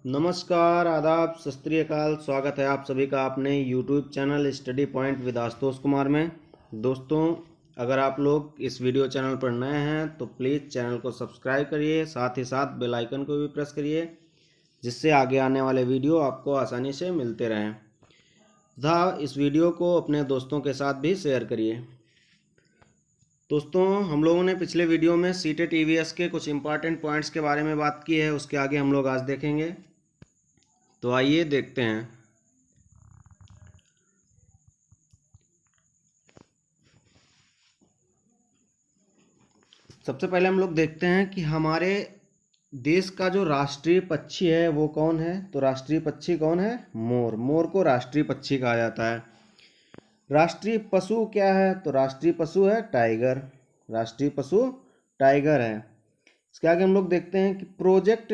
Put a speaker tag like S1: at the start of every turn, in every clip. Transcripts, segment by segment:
S1: नमस्कार, आदाब, सत श्री अकाल। स्वागत है आप सभी का अपने YouTube channel study point with Ashutosh Kumar में। दोस्तों, अगर आप लोग इस वीडियो चैनल पर नए हैं तो प्लीज़ चैनल को सब्सक्राइब करिए, साथ ही साथ बेल आइकन को भी प्रेस करिए, जिससे आगे आने वाले वीडियो आपको आसानी से मिलते रहें तथा इस वीडियो को अपने दोस्तों के साथ भी शेयर करिए। दोस्तों, हम लोगों ने पिछले वीडियो में सीटेट ईवीएस के कुछ इंपॉर्टेंट पॉइंट्स के बारे में बात की है, उसके आगे हम लोग आज देखेंगे। तो आइए देखते हैं। सबसे पहले हम लोग देखते हैं कि हमारे देश का जो राष्ट्रीय पक्षी है वो कौन है। तो राष्ट्रीय पक्षी कौन है? मोर। मोर को राष्ट्रीय पक्षी कहा जाता है। राष्ट्रीय पशु क्या है? तो राष्ट्रीय पशु है टाइगर। राष्ट्रीय पशु टाइगर है। इसके आगे हम लोग देखते हैं कि प्रोजेक्ट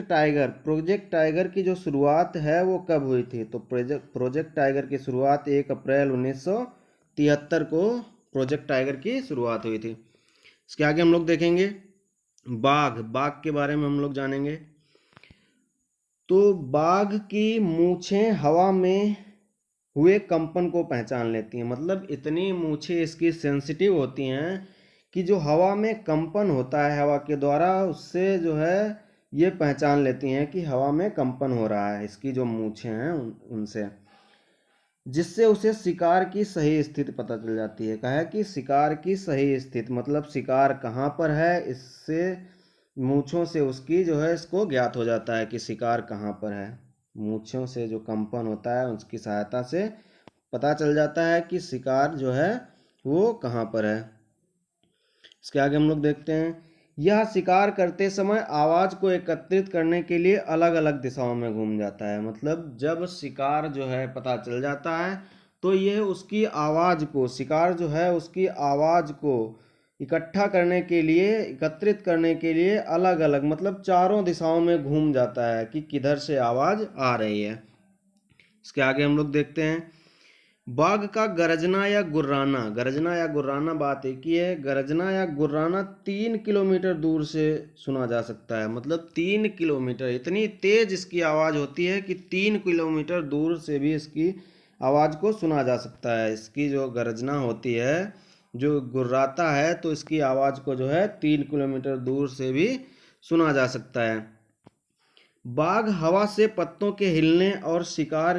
S1: टाइगर की जो शुरुआत है वो कब हुई थी। तो प्रोजेक्ट टाइगर की शुरुआत 1 अप्रैल 1973 को प्रोजेक्ट टाइगर की शुरुआत हुई थी। इसके आगे हम लोग देखेंगे बाघ के बारे में हम लोग जानेंगे। तो बाघ की मूछें हवा में हुए कंपन को पहचान लेती हैं। मतलब इतनी मूछें इसकी सेंसिटिव होती हैं कि जो हवा में कंपन होता है हवा के द्वारा, उससे जो है ये पहचान लेती हैं कि हवा में कंपन हो रहा है। इसकी जो मूछें हैं उनसे, जिससे उसे शिकार की सही स्थिति पता चल जाती है। कहा है कि शिकार की सही स्थिति, मतलब शिकार कहाँ पर है, इससे मूछों से उसकी जो है इसको ज्ञात हो जाता है कि शिकार कहाँ पर है। मूछों से जो कंपन होता है उसकी सहायता से पता चल जाता है कि शिकार जो है वो कहाँ पर है। इसके आगे हम लोग देखते हैं, यह शिकार करते समय आवाज़ को एकत्रित करने के लिए अलग अलग दिशाओं में घूम जाता है। मतलब जब शिकार जो है पता चल जाता है तो यह उसकी आवाज़ को, शिकार जो है उसकी आवाज़ को इकट्ठा करने के लिए, एकत्रित करने के लिए अलग अलग, मतलब चारों दिशाओं में घूम जाता है कि किधर से आवाज़ आ रही है। इसके आगे हम लोग देखते हैं, बाघ का गरजना या गुर्राना बात एक ही है। गरजना या गुर्राना 3 किलोमीटर दूर से सुना जा सकता है। मतलब 3 किलोमीटर, इतनी तेज इसकी आवाज़ होती है कि 3 किलोमीटर दूर से भी इसकी आवाज़ को सुना जा सकता है। इसकी जो गर्जना होती है, जो गुर्राता है, तो इसकी आवाज़ को जो है 3 किलोमीटर दूर से भी सुना जा सकता है। बाघ हवा से पत्तों के हिलने और शिकार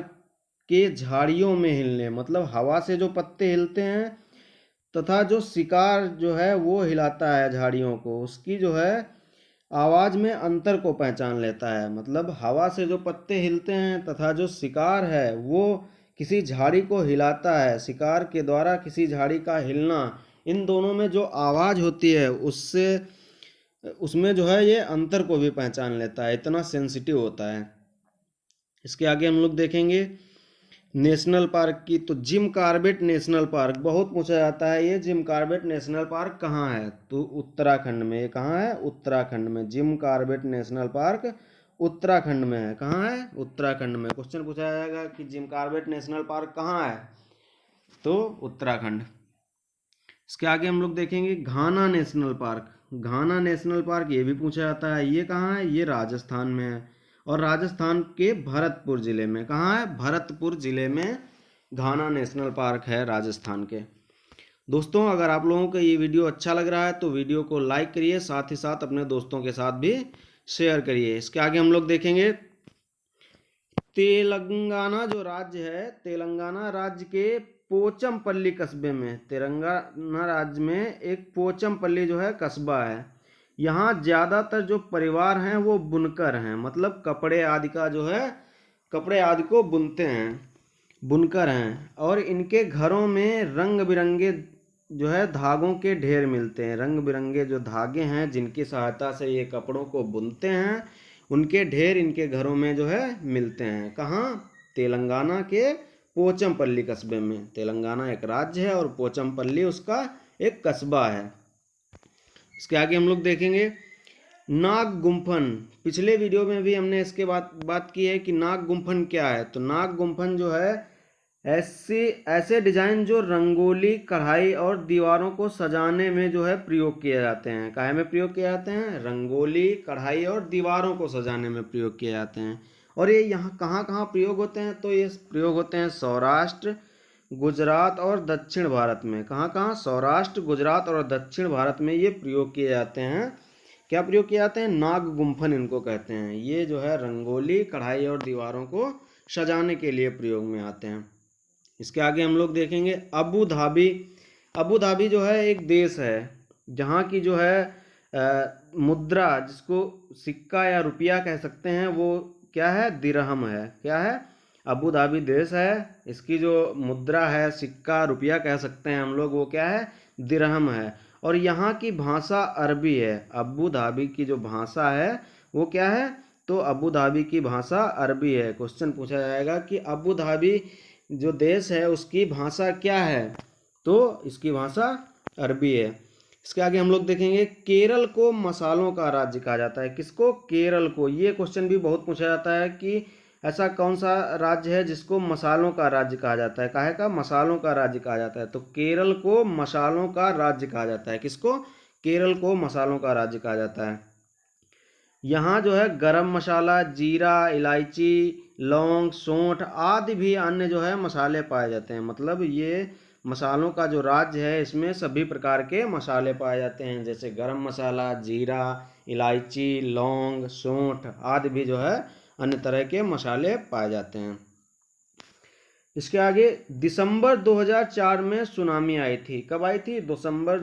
S1: के झाड़ियों में हिलने, मतलब हवा से जो पत्ते हिलते हैं तथा जो शिकार जो है वो हिलाता है झाड़ियों को, उसकी जो है आवाज़ में अंतर को पहचान लेता है। मतलब हवा से जो पत्ते हिलते हैं तथा जो शिकार है वो किसी झाड़ी को हिलाता है, शिकार के द्वारा किसी झाड़ी का हिलना, इन दोनों में जो आवाज़ होती है उसमें जो है ये अंतर को भी पहचान लेता है, इतना सेंसिटिव होता है। इसके आगे हम लोग देखेंगे नेशनल पार्क की। तो जिम कॉर्बेट नेशनल पार्क बहुत पूछा जाता है। ये जिम कॉर्बेट नेशनल पार्क कहाँ है? तो उत्तराखंड में। ये कहाँ है? उत्तराखंड में। Jim Corbett national park Uttarakhand में है। कहाँ है? उत्तराखंड में। क्वेश्चन पूछा जाएगा कि जिम कॉर्बेट नेशनल पार्क कहाँ है? तो उत्तराखंड। इसके आगे हम लोग देखेंगे घाना नेशनल पार्क। घाना नेशनल पार्क ये भी पूछा जाता है। ये कहाँ है? ये राजस्थान में है, और राजस्थान के भरतपुर जिले में। कहाँ है? भरतपुर जिले में घाना नेशनल पार्क है, राजस्थान के। दोस्तों, अगर आप लोगों को ये वीडियो अच्छा लग रहा है तो वीडियो को लाइक करिए, साथ ही साथ अपने दोस्तों के साथ भी शेयर करिए। इसके आगे हम लोग देखेंगे तेलंगाना जो राज्य है, तेलंगाना राज्य के पोचमपल्ली कस्बे में, तेलंगाना राज्य में एक पोचमपल्ली जो है कस्बा है। यहाँ ज़्यादातर जो परिवार हैं वो बुनकर हैं। मतलब कपड़े आदि का जो है, कपड़े आदि को बुनते हैं, बुनकर हैं। और इनके घरों में रंग बिरंगे जो है धागों के ढेर मिलते हैं। रंग बिरंगे जो धागे हैं जिनकी सहायता से ये कपड़ों को बुनते हैं, उनके ढेर इनके घरों में जो है मिलते हैं। कहाँ? तेलंगाना के पोचमपल्ली कस्बे में। तेलंगाना एक राज्य है और पोचमपल्ली उसका एक कस्बा है। इसके आगे हम लोग देखेंगे नाग गुम्फन। पिछले वीडियो में भी हमने इसके बात की है कि नाग गुम्फन क्या है। तो नाग गुम्फन जो है ऐसे डिजाइन जो रंगोली, कढ़ाई और दीवारों को सजाने में जो है प्रयोग किए जाते हैं। काहे में प्रयोग किए जाते हैं? रंगोली, कढ़ाई और दीवारों को सजाने में प्रयोग किए जाते हैं। और ये यहाँ कहाँ कहाँ प्रयोग होते हैं, तो ये प्रयोग होते हैं सौराष्ट्र, गुजरात और दक्षिण भारत में। कहाँ कहाँ, सौराष्ट्र, गुजरात और दक्षिण भारत में ये प्रयोग किए जाते हैं। क्या प्रयोग किए जाते हैं, नाग गुम्फन इनको कहते हैं। ये जो है रंगोली, कढ़ाई और दीवारों को सजाने के लिए प्रयोग में आते हैं। इसके आगे हम लोग देखेंगे अबू धाबी। अबू धाबी जो है एक देश है जहाँ की जो है मुद्रा, जिसको सिक्का या रुपया कह सकते हैं, वो क्या है, दिरहम है। क्या है, अबू धाबी देश है, इसकी जो मुद्रा है, सिक्का रुपया कह सकते हैं हम लोग, वो क्या है, दिरहम है। और यहाँ की भाषा अरबी है। अबू धाबी की जो भाषा है वो क्या है, तो अबू धाबी की भाषा अरबी है। क्वेश्चन पूछा जाएगा कि अबू धाबी जो देश है उसकी भाषा क्या है, तो इसकी भाषा अरबी है। इसके आगे हम लोग देखेंगे केरल को मसालों का राज्य कहा जाता है। किसको, केरल को। ये क्वेश्चन भी बहुत पूछा जाता है कि ऐसा कौन सा राज्य है जिसको मसालों का राज्य कहा जाता है। काहे का, मसालों का राज्य कहा जाता है। तो केरल को मसालों का राज्य कहा जाता है। किसको, केरल को मसालों का राज्य कहा जाता है। यहाँ जो है गरम मसाला, जीरा, इलायची, लौंग, सौंठ आदि भी अन्य जो है मसाले पाए जाते हैं। मतलब ये मसालों का जो राज्य है इसमें सभी प्रकार के मसाले पाए जाते हैं, जैसे गरम मसाला, जीरा, इलायची, लौंग, सौंठ आदि भी जो है अन्य तरह के मसाले पाए जाते हैं। इसके आगे दिसंबर 2004 में सुनामी आई थी। कब आई थी, दिसंबर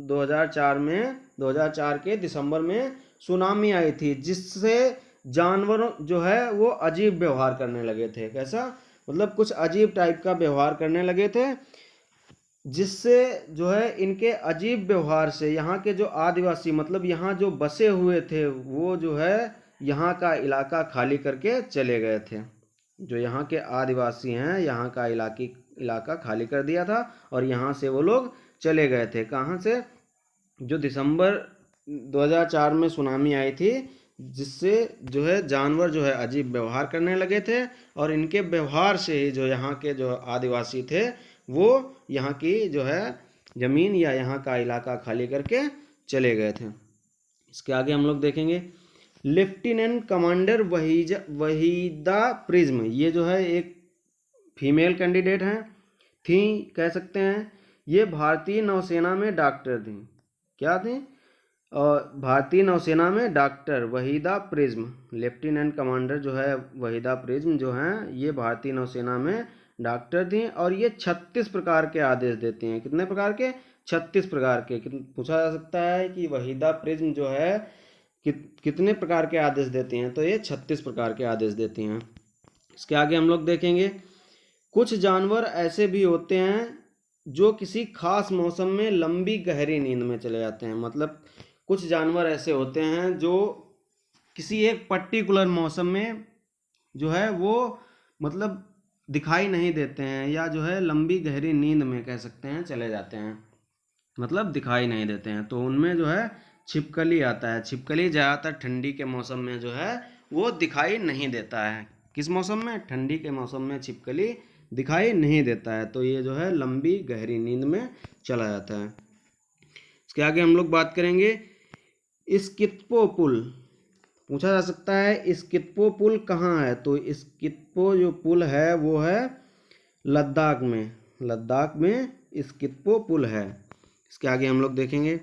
S1: 2004 में, 2004 के दिसंबर में सुनामी आई थी, जिससे जानवरों जो है वो अजीब व्यवहार करने लगे थे। कैसा, मतलब कुछ अजीब टाइप का व्यवहार करने लगे थे, जिससे जो है इनके अजीब व्यवहार से यहाँ के जो आदिवासी, मतलब यहाँ जो बसे हुए थे, वो जो है यहाँ का इलाका खाली करके चले गए थे। जो यहाँ के आदिवासी हैं यहाँ का इलाका खाली कर दिया था और यहाँ से वो लोग चले गए थे। कहाँ से, जो दिसंबर 2004 में सुनामी आई थी, जिससे जो है जानवर जो है अजीब व्यवहार करने लगे थे, और इनके व्यवहार से ही जो यहाँ के जो आदिवासी थे वो यहाँ की जो है ज़मीन या यहाँ का इलाका खाली करके चले गए थे। इसके आगे हम लोग देखेंगे लेफ्टिनेंट कमांडर वहीदा प्रिज्म। ये जो है एक फीमेल कैंडिडेट हैं, थी कह सकते हैं। ये भारतीय नौसेना में डॉक्टर थी। क्या थी, और भारतीय नौसेना में doctor Waheeda prism, lieutenant commander जो है वहीदा प्रिज्म जो हैं, ये भारतीय नौसेना में डॉक्टर थी। और ये 36 प्रकार के आदेश देती हैं। कितने प्रकार के, 36 प्रकार के। पूछा जा सकता है कि वहीदा प्रिज्म जो है कितने प्रकार के आदेश देती हैं, तो ये 36 प्रकार के आदेश देती हैं। इसके आगे हम लोग देखेंगे कुछ जानवर ऐसे भी होते हैं जो किसी खास मौसम में लंबी गहरी नींद में चले जाते हैं। मतलब कुछ जानवर ऐसे होते हैं जो किसी एक पर्टिकुलर मौसम में जो है वो मतलब दिखाई नहीं देते हैं, या जो है लंबी गहरी नींद में कह सकते हैं चले जाते हैं, मतलब दिखाई नहीं देते हैं। तो उनमें जो है छिपकली आता है। छिपकली ज़्यादातर ठंडी के मौसम में जो है वो दिखाई नहीं देता है। किस मौसम में, ठंडी के मौसम में छिपकली दिखाई नहीं देता है। तो ये जो है लंबी गहरी नींद में चला जाता है। इसके आगे हम लोग बात करेंगे स्कित्पो पुल। पूछा जा सकता है स्कित्पो पुल कहाँ है, तो स्कित्पो जो पुल है वो है लद्दाख में। लद्दाख में स्कित्पो पुल है। इसके आगे हम लोग देखेंगे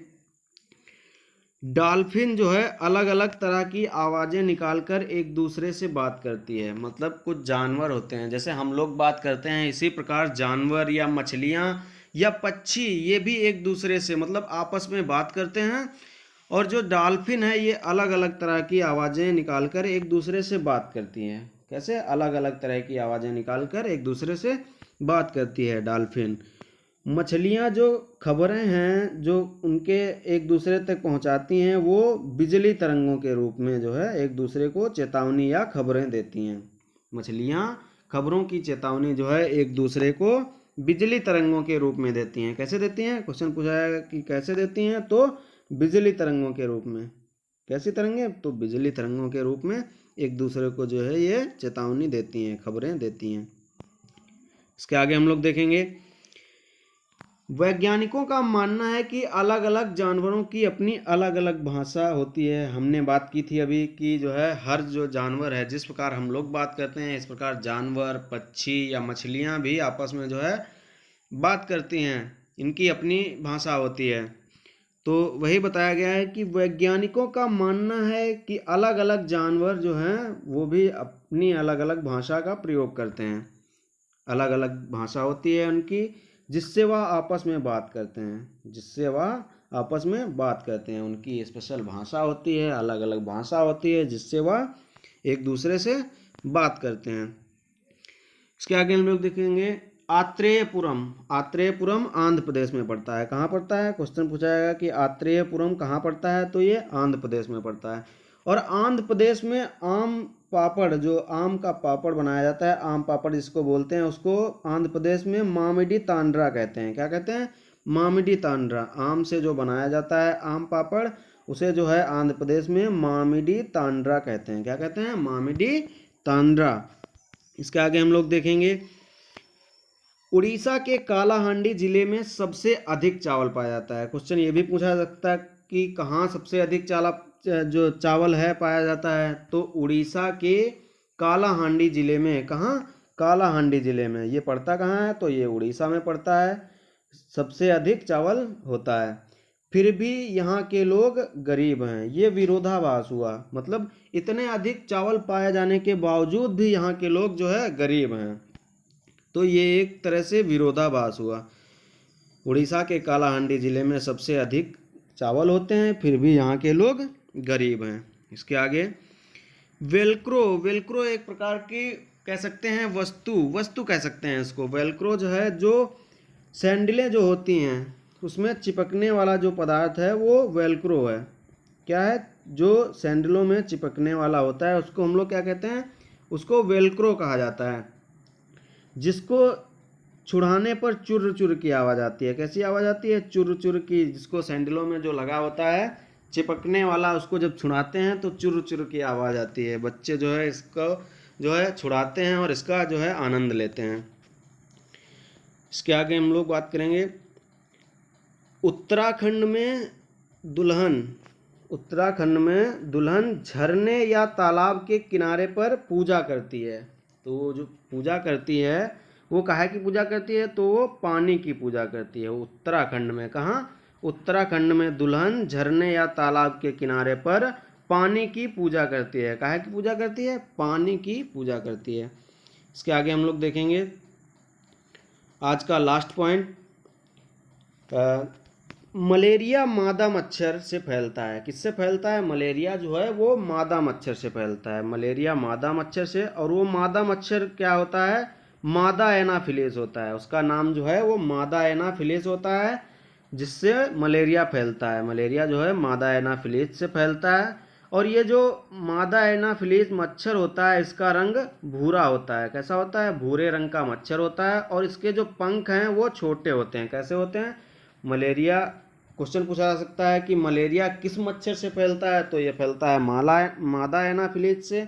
S1: डॉल्फिन जो है अलग अलग तरह की आवाज़ें निकालकर एक दूसरे से बात करती है। मतलब कुछ जानवर होते हैं, जैसे हम लोग बात करते हैं, इसी प्रकार जानवर या मछलियाँ या पक्षी ये भी एक दूसरे से मतलब आपस में बात करते हैं। और जो डॉल्फिन है ये अलग अलग तरह की आवाज़ें निकालकर एक दूसरे से बात करती हैं। कैसे, अलग अलग तरह की आवाज़ें निकालकर एक दूसरे से बात करती है डॉल्फिन। मछलियाँ जो खबरें हैं जो उनके एक दूसरे तक पहुंचाती हैं, वो बिजली तरंगों के रूप में जो है एक दूसरे को चेतावनी या खबरें देती हैं। मछलियाँ खबरों की चेतावनी जो है एक दूसरे को बिजली तरंगों के रूप में देती हैं। कैसे देती हैं, क्वेश्चन पूछा जाएगा कि कैसे देती हैं, तो बिजली तरंगों के रूप में। कैसी तरंगें, तो बिजली तरंगों के रूप में एक दूसरे को जो है ये चेतावनी देती हैं, खबरें देती हैं। इसके आगे हम लोग देखेंगे वैज्ञानिकों का मानना है कि अलग अलग जानवरों की अपनी अलग अलग भाषा होती है। हमने बात की थी अभी कि जो है हर जो जानवर है, जिस प्रकार हम लोग बात करते हैं इस प्रकार जानवर, पक्षी या मछलियाँ भी आपस में जो है बात करती हैं, इनकी अपनी भाषा होती है। तो वही बताया गया है कि वैज्ञानिकों का मानना है कि अलग अलग जानवर जो हैं वो भी अपनी अलग अलग भाषा का प्रयोग करते हैं। अलग अलग भाषा होती है उनकी, जिससे वह आपस में बात करते हैं। उनकी स्पेशल भाषा होती है, अलग अलग भाषा होती है, जिससे वह एक दूसरे से बात करते हैं। इसके आगे हम लोग देखेंगे आत्रेयपुरम आंध्र प्रदेश में पड़ता है। कहाँ पड़ता है? क्वेश्चन पूछा जाएगा कि आत्रेयपुरम कहाँ पड़ता है, तो ये आंध्र प्रदेश में पड़ता है। और आंध्र प्रदेश में आम पापड़, जो आम का पापड़ बनाया जाता है, आम पापड़ जिसको बोलते हैं, उसको आंध्र प्रदेश में मामिडी तांड्रा कहते हैं। क्या कहते हैं? मामिडी तांड्रा। आम से जो बनाया जाता है आम पापड़, उसे जो है आंध्र प्रदेश में मामिडी तांड्रा कहते हैं। क्या कहते हैं? मामिडी तांड्रा। इसके आगे हम लोग देखेंगे उड़ीसा के कालाहांडी जिले में सबसे अधिक चावल पाया जाता है। क्वेश्चन ये भी पूछा जा सकता है कि कहाँ सबसे अधिक जो चावल है पाया जाता है, तो उड़ीसा के कालाहांडी जिले में। कहाँ? कालाहांडी जिले में। ये पड़ता कहाँ है? तो ये उड़ीसा में पड़ता है। सबसे अधिक चावल होता है, फिर भी यहाँ के लोग गरीब हैं। ये विरोधाभास हुआ, मतलब इतने अधिक चावल पाए जाने के बावजूद भी यहाँ के लोग जो है गरीब हैं। तो ये एक तरह से विरोधाभास हुआ। उड़ीसा के कालाहांडी जिले में सबसे अधिक चावल होते हैं, फिर भी यहाँ के लोग गरीब हैं। इसके आगे वेल्क्रो एक प्रकार की कह सकते हैं वस्तु कह सकते हैं इसको। वेल्क्रो जो है, जो सैंडलें जो होती हैं उसमें चिपकने वाला जो पदार्थ है वो वेल्क्रो है। क्या है? जो सैंडलों में चिपकने वाला होता है उसको हम लोग क्या कहते हैं? उसको वेल्क्रो कहा जाता है, जिसको छुड़ाने पर चुर चुर की आवाज़ आती है। कैसी आवाज़ आती है? चुर चुर की। जिसको सैंडलों में जो लगा होता है चिपकने वाला, उसको जब छुड़ाते हैं तो चुर चुर की आवाज़ आती है। बच्चे जो है इसको जो है छुड़ाते हैं और इसका जो है आनंद लेते हैं। इसके आगे हम लोग बात करेंगे उत्तराखंड में दुल्हन झरने या तालाब के किनारे पर पूजा करती है। तो जो पूजा करती है वो काहे की पूजा करती है? तो वो पानी की पूजा करती है। उत्तराखंड में। कहाँ? उत्तराखंड में दुल्हन झरने या तालाब के किनारे पर पानी की पूजा करती है। काहे की पूजा करती है? पानी की पूजा करती है। इसके आगे हम लोग देखेंगे आज का लास्ट पॉइंट, मलेरिया मादा मच्छर से फैलता है। किससे फैलता है? मलेरिया जो है वो मादा मच्छर से फैलता है। मलेरिया मादा मच्छर से। और वो मादा मच्छर क्या होता है? मादा एनाफिलीज होता है। उसका नाम जो है वो मादा एनाफिलीज होता है, जिससे मलेरिया फैलता है। मलेरिया जो है मादा एनाफिलीज से फैलता है। और ये जो मादा एनाफिलीज मच्छर होता है, इसका रंग भूरा होता है। कैसा होता है? भूरे रंग का मच्छर होता है। और इसके जो पंख हैं वो छोटे होते हैं। कैसे होते हैं? मलेरिया, क्वेश्चन पूछा जा सकता है कि मलेरिया किस मच्छर से फैलता है, तो ये फैलता है मादा एनाफिलीज से।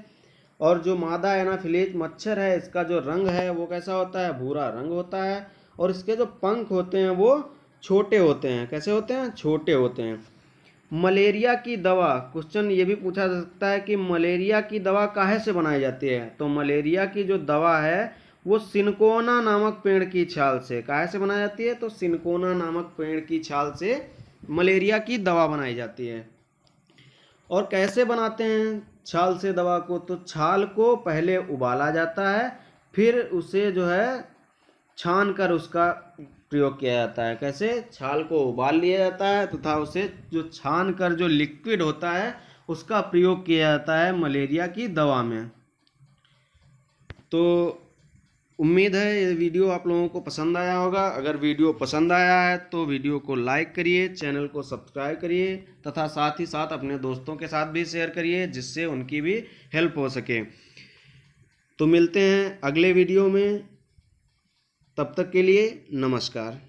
S1: और जो मादा एनाफिलीज मच्छर है, इसका जो रंग है वो कैसा होता है? भूरा रंग होता है। और इसके जो पंख होते हैं वो छोटे होते हैं। कैसे होते हैं? छोटे होते हैं। मलेरिया की दवा, क्वेश्चन ये भी पूछा जा सकता है कि मलेरिया की दवा काहे से बनाई जाती है, तो मलेरिया की जो दवा है वो सिनकोना नामक पेड़ की छाल से। काहे से बनाई जाती है? तो सिनकोना नामक पेड़ की छाल से मलेरिया की दवा बनाई जाती है। और कैसे बनाते हैं छाल से दवा को? तो छाल को पहले उबाला जाता है, फिर उसे जो है छान कर उसका प्रयोग किया जाता है। कैसे? छाल को उबाल लिया जाता है तथा उसे जो छान कर जो लिक्विड होता है उसका प्रयोग किया जाता है मलेरिया की दवा में। तो उम्मीद है ये वीडियो आप लोगों को पसंद आया होगा। अगर वीडियो पसंद आया है तो वीडियो को लाइक करिए, चैनल को सब्सक्राइब करिए तथा साथ ही साथ अपने दोस्तों के साथ भी शेयर करिए, जिससे उनकी भी हेल्प हो सके। तो मिलते हैं अगले वीडियो में, तब तक के लिए नमस्कार।